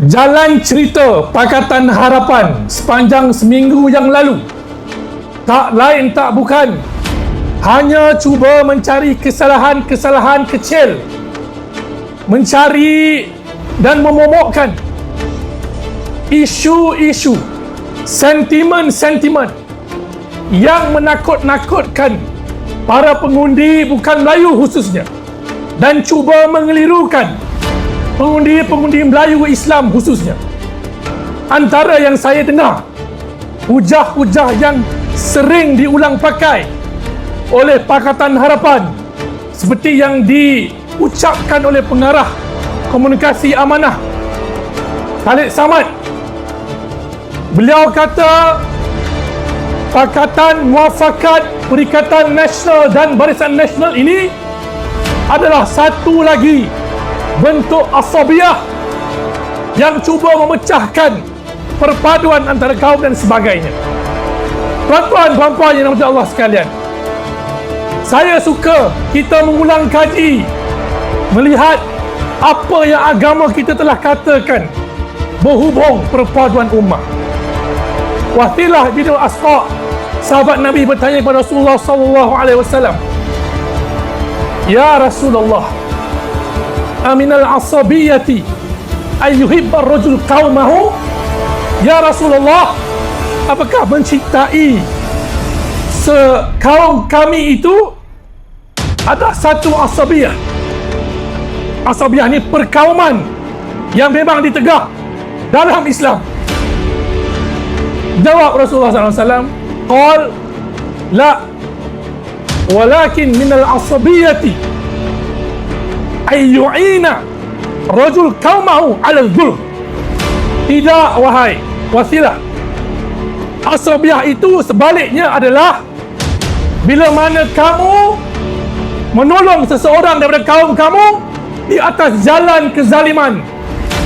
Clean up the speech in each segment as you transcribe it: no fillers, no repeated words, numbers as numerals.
Jalan cerita Pakatan Harapan sepanjang seminggu yang lalu tak lain tak bukan hanya cuba mencari kesalahan-kesalahan kecil, mencari dan memomokkan isu-isu, sentimen-sentimen yang menakut-nakutkan para pengundi bukan Melayu khususnya, dan cuba mengelirukan pengundi-pengundi Melayu Islam khususnya. Antara yang saya dengar, hujah-hujah yang sering diulang pakai oleh Pakatan Harapan seperti yang diucapkan oleh pengarah komunikasi amanah Khalid Samad. Beliau kata Pakatan Muafakat Perikatan Nasional dan Barisan Nasional ini adalah satu lagi bentuk asabiah yang cuba memecahkan perpaduan antara kaum dan sebagainya. Tuan-tuan, puan-puan yang dirahmati Allah sekalian, saya suka kita mengulang kaji, melihat apa yang agama kita telah katakan berhubung perpaduan ummah. Wasilah bin Asqa, sahabat Nabi, bertanya kepada Rasulullah sallallahu alaihi wasallam, "Ya Rasulullah, aminal asabiyati ayyuhibbar rajul qaumahu?" Ya Rasulullah, apakah mencintai sekaum kami itu ada satu asabiyah? Asabiyah ni perkauman yang memang ditegak dalam Islam. Jawab Rasulullah SAW, qal la, walakin minal asabiyati ayyu'ina rajul qaumahu ala dhulm. Tidak, wahai Wasilah, asabiyah itu sebaliknya adalah bila mana kamu menolong seseorang daripada kaum kamu di atas jalan kezaliman,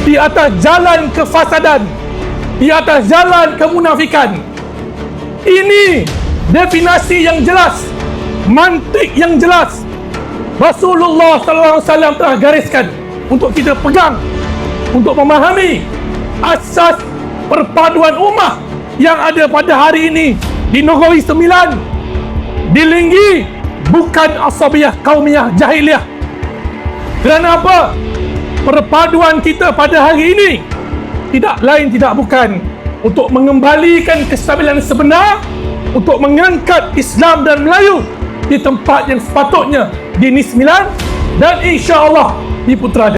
di atas jalan kefasadan, di atas jalan kemunafikan. Ini definisi yang jelas, mantik yang jelas Rasulullah sallallahu alaihi wasallam telah gariskan untuk kita pegang, untuk memahami asas perpaduan ummah yang ada pada hari ini di Negeri Sembilan, di Linggi, bukan asabiyah kaumiyah jahiliyah. Kerana apa? Perpaduan kita pada hari ini tidak lain tidak bukan untuk mengembalikan kestabilan sebenar, untuk mengangkat Islam dan Melayu di tempat yang sepatutnya, di Negeri Sembilan dan insya-Allah di Putrajaya.